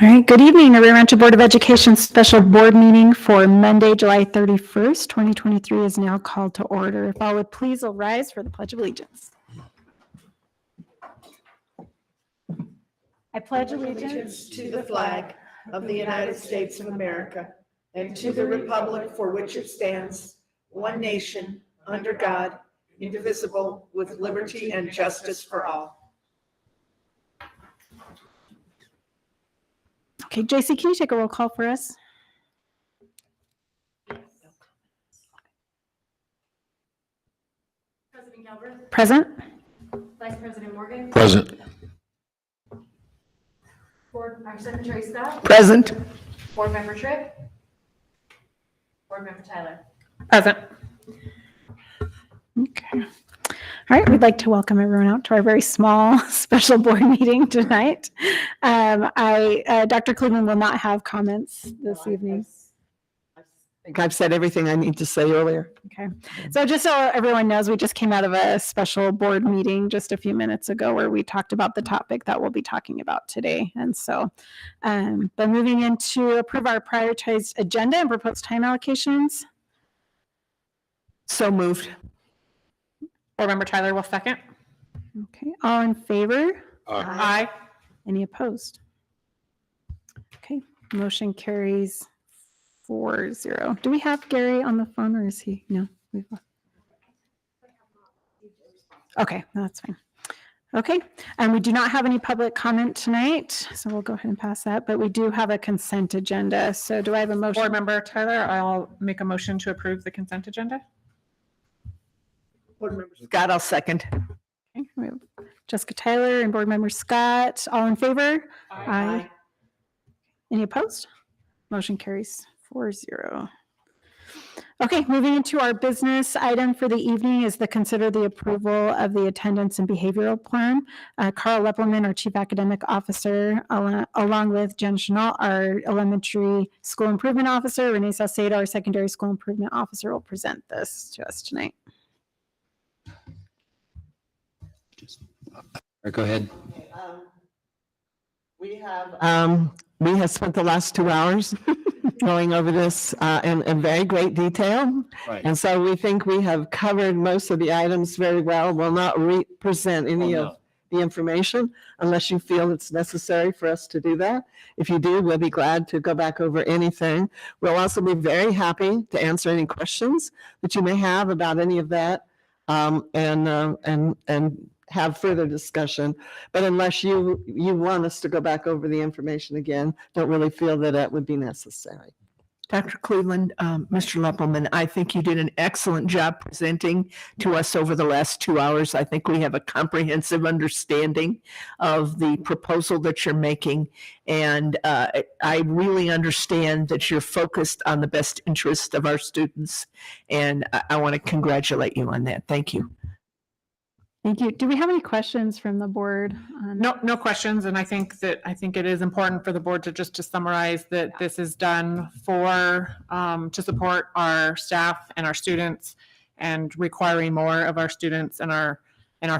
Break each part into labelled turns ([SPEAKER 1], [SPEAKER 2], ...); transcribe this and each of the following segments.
[SPEAKER 1] All right, good evening. The Rancho Board of Education special board meeting for Monday, July 31st, 2023 is now called to order. If all would please arise for the Pledge of Allegiance. I pledge allegiance
[SPEAKER 2] to the flag of the United States of America and to the republic for which it stands, one nation, under God, indivisible, with liberty and justice for all.
[SPEAKER 1] Okay, JC, can you take a roll call for us?
[SPEAKER 3] President Galbraith?
[SPEAKER 1] Present.
[SPEAKER 3] Vice President Morgan?
[SPEAKER 4] Present.
[SPEAKER 3] Secretary Scott?
[SPEAKER 2] Present.
[SPEAKER 3] Board Member Tripp? Board Member Tyler?
[SPEAKER 1] Present. Okay. All right, we'd like to welcome everyone out to our very small special board meeting tonight. Dr. Cleveland will not have comments this evening.
[SPEAKER 2] I think I've said everything I need to say earlier.
[SPEAKER 1] Okay, so just so everyone knows, we just came out of a special board meeting just a few minutes ago where we talked about the topic that we'll be talking about today. And so, but moving into approve our prioritized agenda and proposed time allocations.
[SPEAKER 2] So moved.
[SPEAKER 5] Board Member Tyler will second.
[SPEAKER 1] Okay, all in favor?
[SPEAKER 5] Aye.
[SPEAKER 1] Any opposed? Okay, motion carries 4-0. Do we have Gary on the phone or is he? No. Okay, that's fine. Okay, and we do not have any public comment tonight, so we'll go ahead and pass that, but we do have a consent agenda. So do I have a motion?
[SPEAKER 5] Board Member Tyler, I'll make a motion to approve the consent agenda.
[SPEAKER 2] Board Member Scott, I'll second.
[SPEAKER 1] Okay, we have Jessica Tyler and Board Member Scott. All in favor? Aye. Any opposed? Motion carries 4-0. Okay, moving into our business item for the evening is the consider the approval of the attendance and behavioral plan. Carl Leppelman, our Chief Academic Officer, along with Jen Chenault, our Elementary School Improvement Officer, Renee Salcedo, our Secondary School Improvement Officer, will present this to us tonight.
[SPEAKER 4] Go ahead.
[SPEAKER 2] We have spent the last 2 hours going over this in very great detail.
[SPEAKER 4] Right.
[SPEAKER 2] And so we think we have covered most of the items very well. We'll not present any of the information unless you feel it's necessary for us to do that. If you do, we'll be glad to go back over anything. We'll also be very happy to answer any questions that you may have about any of that and have further discussion. But unless you want us to go back over the information again, don't really feel that that would be necessary.
[SPEAKER 6] Dr. Cleveland, Mr. Leppelman, I think you did an excellent job presenting to us over the last 2 hours. I think we have a comprehensive understanding of the proposal that you're making. And I really understand that you're focused on the best interest of our students. And I want to congratulate you on that. Thank you.
[SPEAKER 1] Thank you. Do we have any questions from the board?
[SPEAKER 5] No questions. And I think it is important for the board to summarize that this is done to support our staff and our students and requiring more of our students and our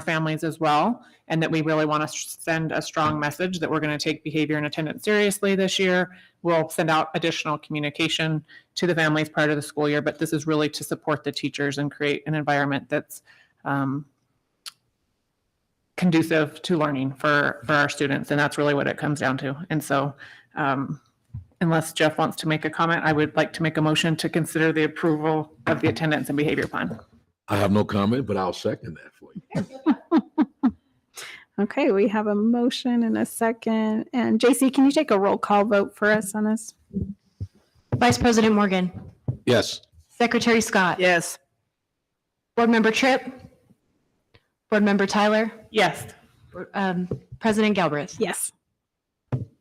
[SPEAKER 5] families as well. And that we really want to send a strong message that we're going to take behavior and attendance seriously this year. We'll send out additional communication to the families prior to the school year, but this is really to support the teachers and create an environment that's conducive to learning for our students. And that's really what it comes down to. And so unless Jeff wants to make a comment, I would like to make a motion to consider the approval of the attendance and behavior plan.
[SPEAKER 4] I have no comment, but I'll second that for you.
[SPEAKER 1] Okay, we have a motion and a second. And JC, can you take a roll call vote for us on this?
[SPEAKER 3] Vice President Morgan?
[SPEAKER 4] Yes.
[SPEAKER 3] Secretary Scott?
[SPEAKER 2] Yes.
[SPEAKER 3] Board Member Tripp? Board Member Tyler?
[SPEAKER 5] Yes.
[SPEAKER 3] President Galbraith?
[SPEAKER 1] Yes.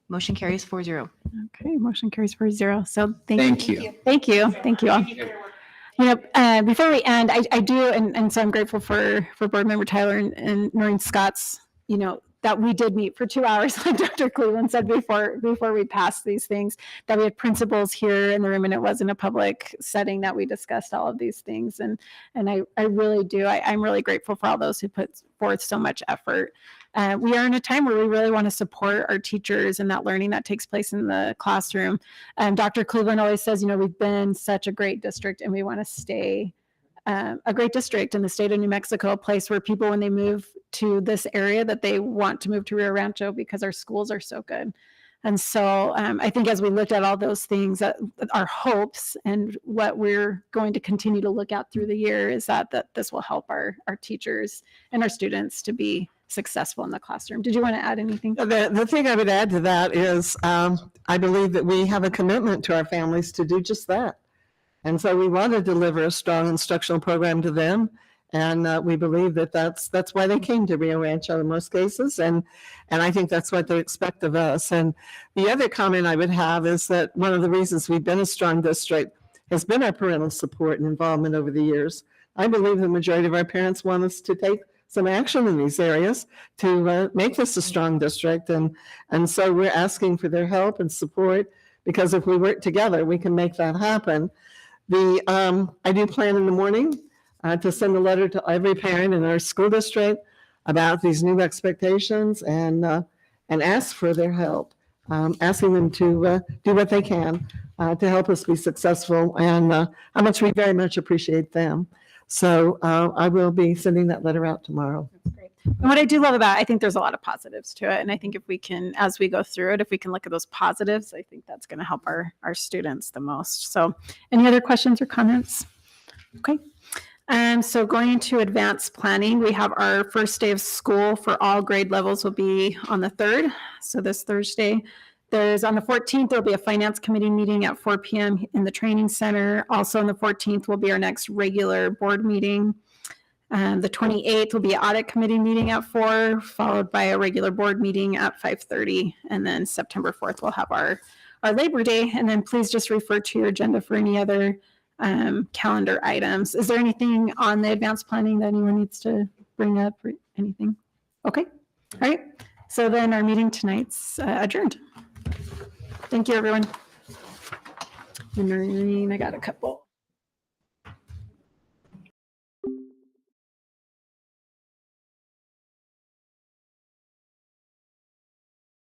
[SPEAKER 3] Motion carries 4-0.
[SPEAKER 1] Okay, motion carries 4-0. So thank you.
[SPEAKER 4] you.
[SPEAKER 1] Thank you. Thank you all. You know, before we end, I do, and so I'm grateful for Board Member Tyler and Noreen Scott's, that we did meet for 2 hours, like Dr. Cleveland said before we passed these things, that we had principals here in the room and it wasn't a public setting that we discussed all of these things. And I really do. I'm really grateful for all those who put forth so much effort we are in a time where we really want to support our teachers and that learning that takes place in the classroom. Dr. Cleveland always says, we've been such a great district and we want to stay a great district in the state of New Mexico, a place where people, when they move to this area, that they want to move to Rio Rancho because our schools are so good. And so I think as we looked at all those things, that our hopes and what we're going to continue to look at through the year is that this will help our teachers and our students to be successful in the classroom. Did you want to add anything?
[SPEAKER 2] The thing I would add to that is I believe that we have a commitment to our families to do just that. And so we want to deliver a strong instructional program to them. And we believe that that's why they came to Rio Rancho in most cases. And I think that's what they expect of us. And the other comment I would have is that one of the reasons we've been a strong district has been our parental support and involvement over the years. I believe the majority of our parents want us to take some action in these areas to make this a strong district. And so we're asking for their help and support, because if we work together, we can make that happen. I do plan in the morning to send a letter to every parent in our school district about these new expectations and ask for their help, asking them to do what they can to help us be successful, and how much we very much appreciate them. So I will be sending that letter out tomorrow.
[SPEAKER 1] That's great. And what I do love about it, I think there's a lot of positives to it. And I think if we can, as we go through it, if we can look at those positives, I think that's going to help our students the most. So any other questions or comments? Okay. So going into advanced planning, we have our first day of school for all grade levels will be on the 3rd. So this Thursday. On the 14th, there'll be a finance committee meeting at 4 p.m. in the training center. Also on the 14th will be our next regular board meeting. The 28th will be an audit committee meeting at 4, followed by a regular board meeting at 5:30. And then September 4th, we'll have our Labor Day. And then please just refer to your agenda for any other calendar items. Is there anything on the advanced planning that anyone needs to bring up or anything? Okay. All right. So then our meeting tonight's adjourned. Thank you, everyone. And I got a couple.